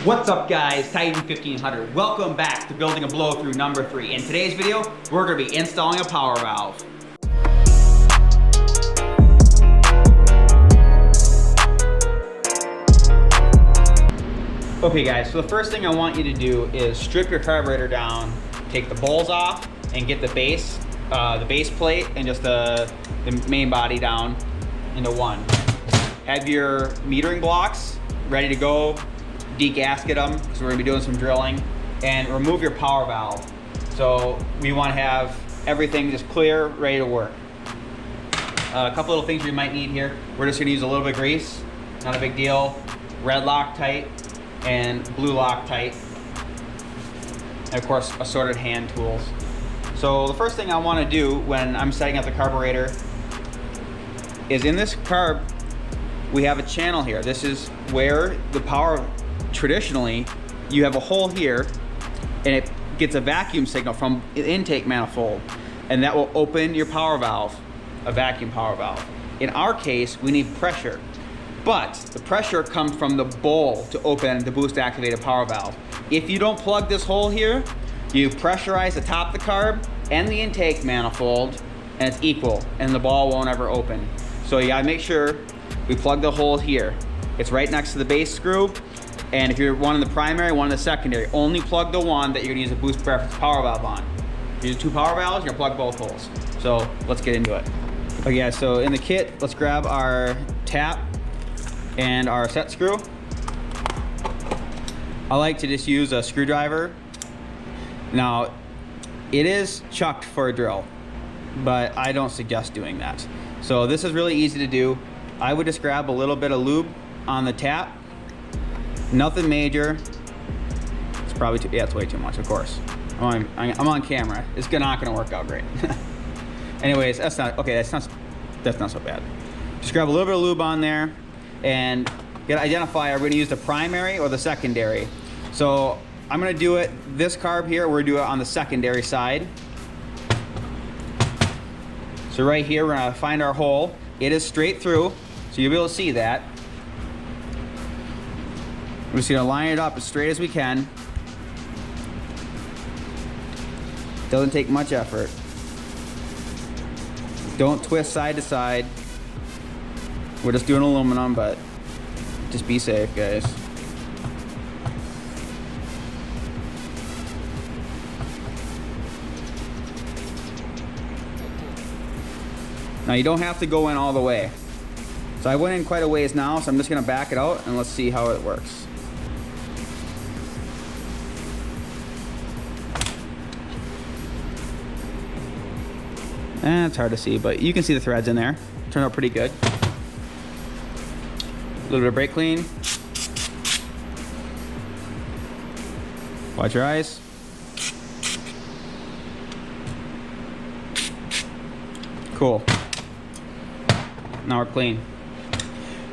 What's up guys, Titan 1500. Welcome back to building a blow-through number 3. In today's video, we're going to be installing a power valve. Okay guys, so the first thing I want you to do is strip your carburetor down, take the bowls off, and get the base plate and just the main body down into one. Have your metering blocks ready to go. Degasket them because we're going to be doing some drilling, and remove your power valve. So we want to have everything just clear, ready to work. A couple little things we might need here. We're just going to use a little bit of grease, not a big deal. Red Loctite and blue Loctite, and of course assorted hand tools. So the first thing I want to do when I'm setting up the carburetor is in this carb we have a channel here. This is where the power, traditionally, you have a hole here and it gets a vacuum signal from the intake manifold, and that will open your power valve, a vacuum power valve. In our case, we need pressure, but the pressure comes from the bowl to open the boost activated power valve. If you don't plug this hole here, you pressurize the top of the carb and the intake manifold, and it's equal, and the ball won't ever open. So you gotta make sure we plug the hole here. It's right next to the base screw. And if you're one in the primary, one in the secondary, only plug the one that you're gonna use a Boost Referenced Powervalve on. If you use 2 power valves, you're gonna plug both holes. So let's get into it. Okay, yeah, so in the kit, let's grab our tap and our set screw. I like to just use a screwdriver. Now, it is chucked for a drill, but I don't suggest doing that. So this is really easy to do. I would just grab a little bit of lube on the tap. Nothing major. It's probably too, yeah, it's way too much, of course. I'm on camera. It's not gonna work out great. Anyways, that's not so bad. Just grab a little bit of lube on there, and you gotta identify, are we gonna use the primary or the secondary? So I'm gonna do it, this carb here, we're gonna do it on the secondary side. So right here, we're gonna find our hole. It is straight through, so you'll be able to see that. We're just gonna line it up as straight as we can. Doesn't take much effort. Don't twist side to side. We're just doing aluminum, but just be safe, guys. Now you don't have to go in all the way. So I went in quite a ways now, so I'm just gonna back it out and let's see how it works. It's hard to see, but you can see the threads in there. Turned out pretty good. A little bit of brake clean. Watch your eyes. Cool. Now we're clean.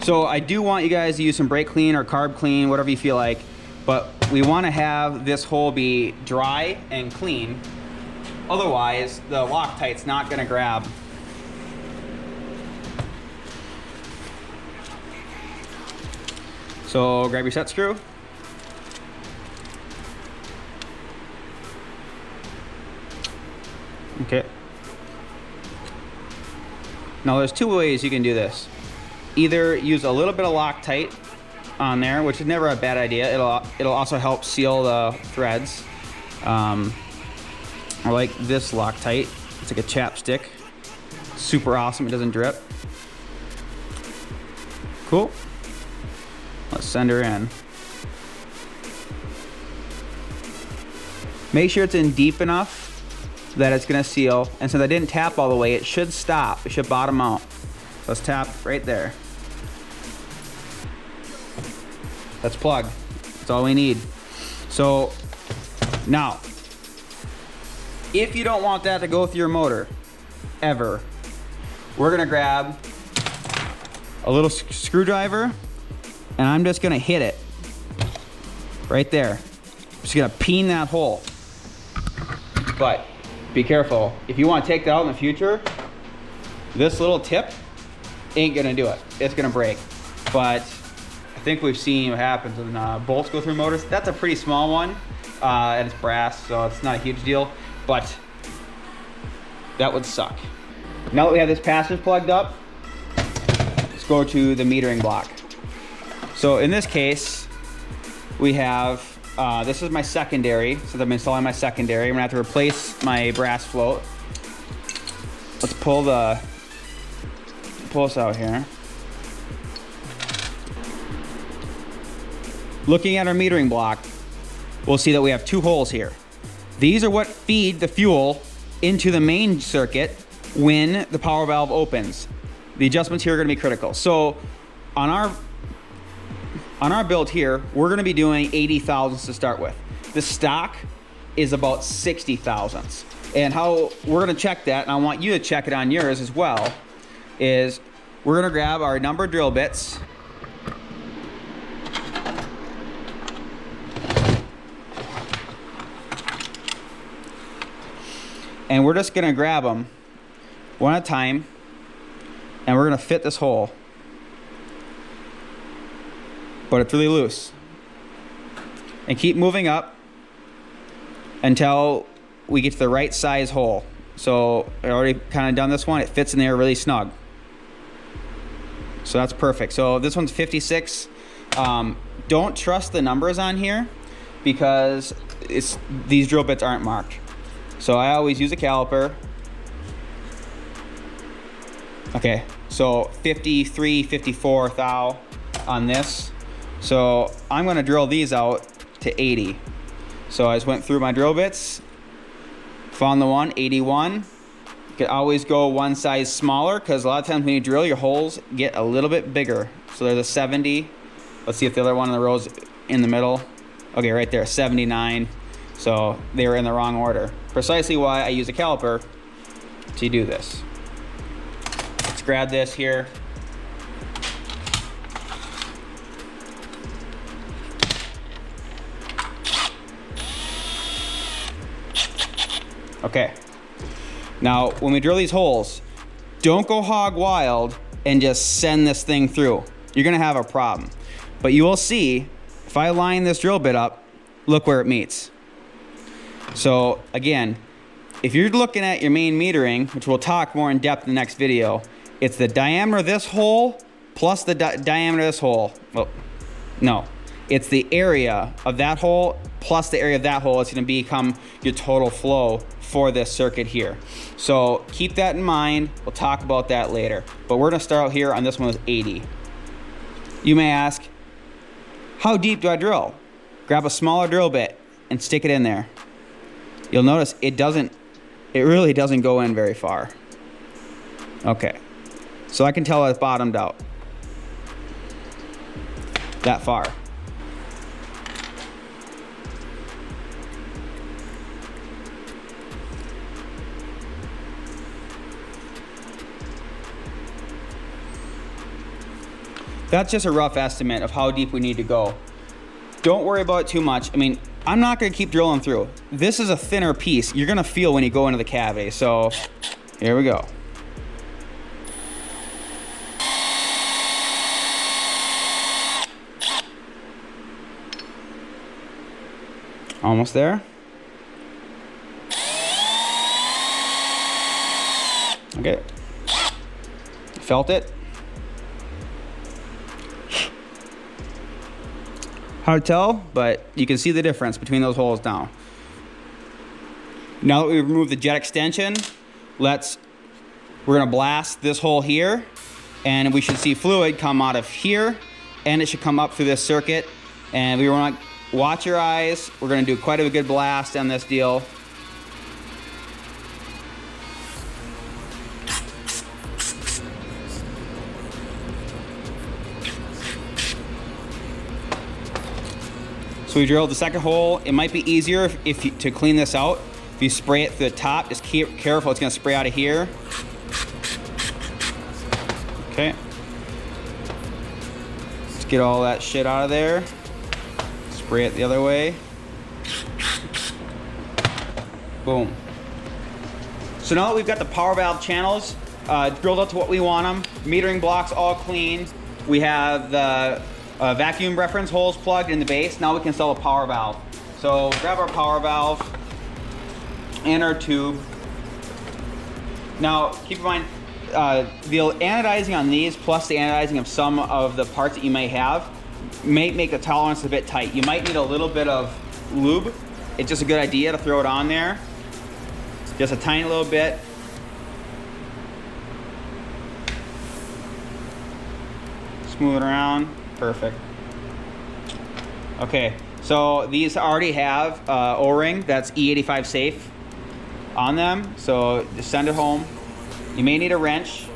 So I do want you guys to use some brake clean or carb clean, whatever you feel like, but we want to have this hole be dry and clean. Otherwise, the Loctite's not gonna grab. So grab your set screw. Okay. Now there's 2 ways you can do this. Either use a little bit of Loctite on there, which is never a bad idea. It'll also help seal the threads. I like this Loctite. It's like a chapstick. Super awesome, it doesn't drip. Cool. Let's send her in. Make sure it's in deep enough that it's gonna seal. And since I didn't tap all the way, it should stop. It should bottom out. Let's tap right there. That's plugged. That's all we need. So now, if you don't want that to go through your motor, ever, we're gonna grab a little screwdriver and I'm just gonna hit it right there. Just gonna peen that hole. But be careful. If you wanna take that out in the future, this little tip ain't gonna do it. It's gonna break. But think we've seen what happens when bolts go through motors. That's a pretty small one, and it's brass, so it's not a huge deal, but that would suck. Now that we have this passage plugged up, let's go to the metering block. So in this case, we have, this is my secondary, since I'm installing my secondary. I'm gonna have to replace my brass float. Let's pull this out here. Looking at our metering block, we'll see that we have 2 holes here. These are what feed the fuel into the main circuit when the power valve opens. The adjustments here are gonna be critical. So on our build here, we're gonna be doing 80 thousandths to start with. The stock is about 60 thousandths. And how we're gonna check that, and I want you to check it on yours as well, is we're gonna grab our number drill bits. And we're just gonna grab them one at a time, and we're gonna fit this hole. But it's really loose. And keep moving up until we get to the right size hole. So I already kind of done this one. It fits in there really snug. So that's perfect. So this one's 56. Don't trust the numbers on here because these drill bits aren't marked. So I always use a caliper. Okay, so 53, 54 thou on this. So I'm gonna drill these out to 80. So I just went through my drill bits, found the one, 81. You can always go one size smaller because a lot of times when you drill, your holes get a little bit bigger. So there's a 70. Let's see if the other one in the row's in the middle. Okay, right there, 79. So they were in the wrong order. Precisely why I use a caliper to do this. Let's grab this here. Okay, now when we drill these holes, don't go hog wild and just send this thing through. You're gonna have a problem. But you will see, if I line this drill bit up, look where it meets. So again, if you're looking at your main metering, which we'll talk more in depth in the next video, it's the diameter of this hole plus the diameter of this hole. Well, no, it's the area of that hole plus the area of that hole. It's gonna become your total flow for this circuit here. So keep that in mind. We'll talk about that later. But we're gonna start out here on this one with 80. You may ask, how deep do I drill? Grab a smaller drill bit and stick it in there. You'll notice it really doesn't go in very far. Okay, so I can tell it's bottomed out. That far. That's just a rough estimate of how deep we need to go. Don't worry about it too much. I mean, I'm not gonna keep drilling through. This is a thinner piece. You're gonna feel when you go into the cavity. So here we go. Almost there. Okay. Felt it. Hard to tell, but you can see the difference between those holes now. Now that we've removed the jet extension, we're gonna blast this hole here, and we should see fluid come out of here, and it should come up through this circuit. And we wanna watch your eyes. We're gonna do quite a good blast on this deal. So we drilled the second hole. It might be easier to clean this out. If you spray it through the top, just keep careful, it's gonna spray out of here. Okay. Let's get all that shit out of there. Spray it the other way. Boom. So now that we've got the power valve channels drilled out to what we want them, metering blocks all clean, we have the vacuum reference holes plugged in the base. Now we can install a power valve. So grab our power valve and our tube. Now keep in mind, the anodizing on these plus the anodizing of some of the parts that you may have may make the tolerance a bit tight. You might need a little bit of lube. It's just a good idea to throw it on there. Just a tiny little bit. Smooth it around. Perfect. Okay, so these already have O-ring that's E85 safe on them, so just send it home. You may need a wrench.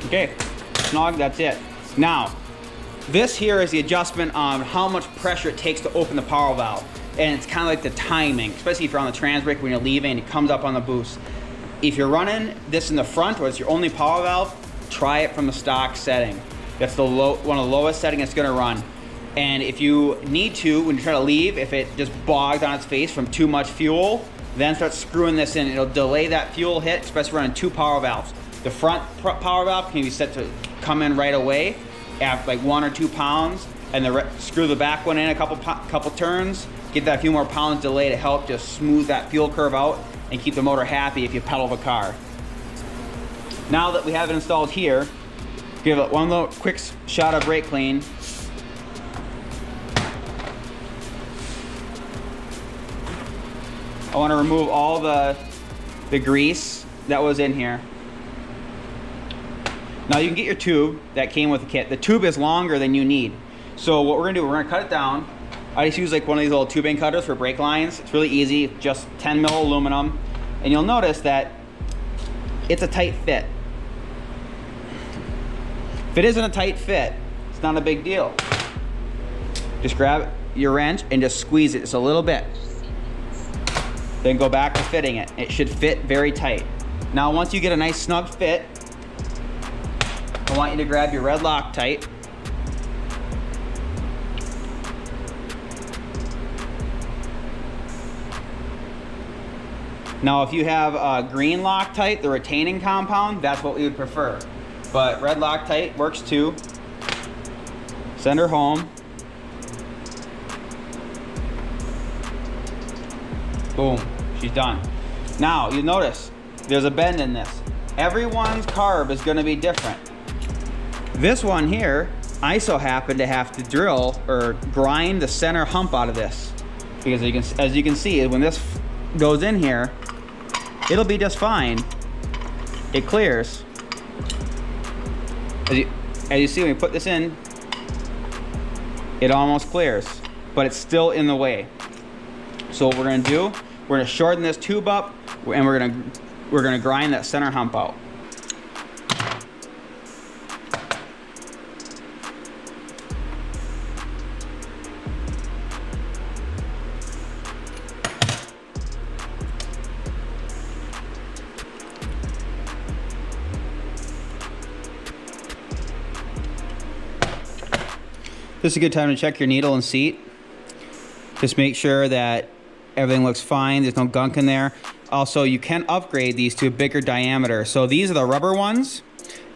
Okay, snug, that's it. Now, this here is the adjustment on how much pressure it takes to open the power valve. And it's kind of like the timing, especially if you're on the trans brake when you're leaving and it comes up on the boost. If you're running this in the front or it's your only power valve, try it from the stock setting. That's the one of the lowest settings it's gonna run. And if you need to, when you try to leave, if it just bogged on its face from too much fuel, then start screwing this in. It'll delay that fuel hit, especially running 2 power valves. The front power valve can be set to come in right away at like 1 or 2 pounds, and screw the back one in a couple turns, get that few more pounds delay to help just smooth that fuel curve out and keep the motor happy if you pedal the car. Now that we have it installed here, give it one little quick shot of brake clean. I want to remove all the grease that was in here. Now you can get your tube that came with the kit. The tube is longer than you need. So what we're gonna do, we're gonna cut it down. I just use like one of these little tubing cutters for brake lines. It's really easy, just 10 mil aluminum. And you'll notice that it's a tight fit. If it isn't a tight fit, it's not a big deal. Just grab your wrench and just squeeze it just a little bit. Then go back to fitting it. It should fit very tight. Now once you get a nice snug fit, I want you to grab your red Loctite. Now if you have green Loctite, the retaining compound, that's what we would prefer. But red Loctite works too. Send her home. Boom, she's done. Now you notice there's a bend in this. Everyone's carb is gonna be different. This one here, I so happen to have to drill or grind the center hump out of this. Because as you can see, when this goes in here, it'll be just fine. It clears. As you see, when we put this in, it almost clears, but it's still in the way. So what we're gonna do, we're gonna shorten this tube up, and we're gonna grind that center hump out. This is a good time to check your needle and seat. Just make sure that everything looks fine, there's no gunk in there. Also, you can upgrade these to a bigger diameter. So these are the rubber ones,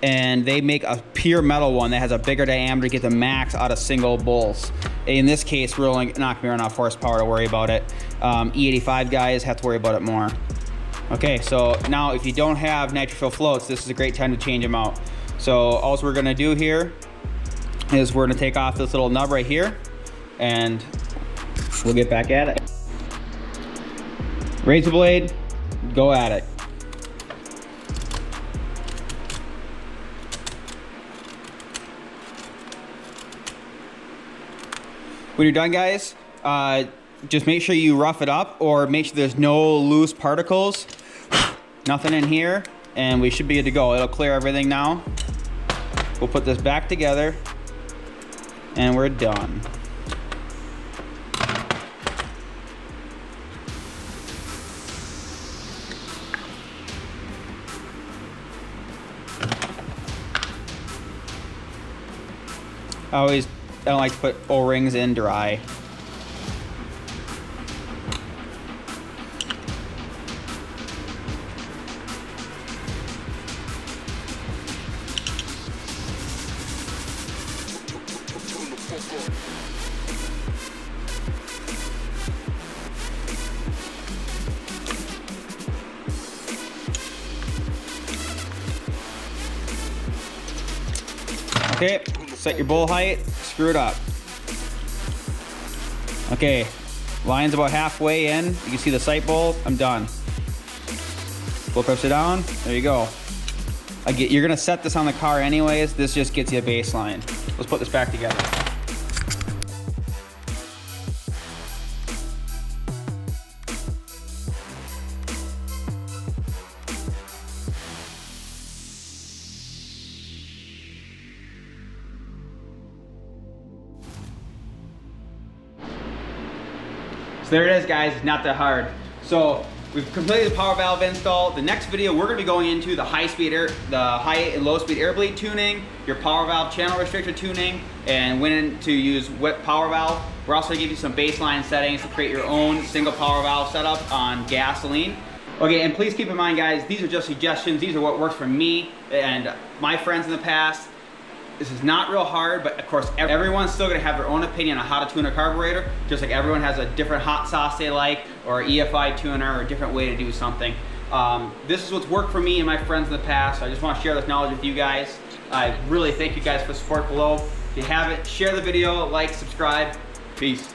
and they make a pure metal one that has a bigger diameter to get the max out of single bowls. In this case, we're only not gonna be enough horsepower to worry about it. E85 guys have to worry about it more. Okay, so now if you don't have nitro floats, this is a great time to change them out. So all we're gonna do here is we're gonna take off this little nub right here, and we'll get back at it. Razor blade, go at it. When you're done, guys, just make sure you rough it up, or make sure there's no loose particles, nothing in here, and we should be good to go. It'll clear everything now. We'll put this back together, and we're done. I don't like to put O-rings in dry. Okay, set your bowl height, screw it up. Okay, line's about halfway in. You can see the sight bowl, I'm done. Pull pressure down, there you go. You're gonna set this on the car anyways, this just gets you a baseline. Let's put this back together. So there it is, guys, it's not that hard. So we've completed the power valve install. The next video, we're gonna be going into the high and low speed air bleed tuning, your power valve channel restrictor tuning, and when to use what power valve. We're also gonna give you some baseline settings to create your own single power valve setup on gasoline. Okay, and please keep in mind, guys, these are just suggestions. These are what works for me and my friends in the past. This is not real hard, but of course, everyone's still gonna have their own opinion on how to tune a carburetor, just like everyone has a different hot sauce they like, or an EFI tuner, or a different way to do something. This is what's worked for me and my friends in the past. So I just wanna share this knowledge with you guys. I really thank you guys for the support below. If you haven't, share the video, like, subscribe. Peace.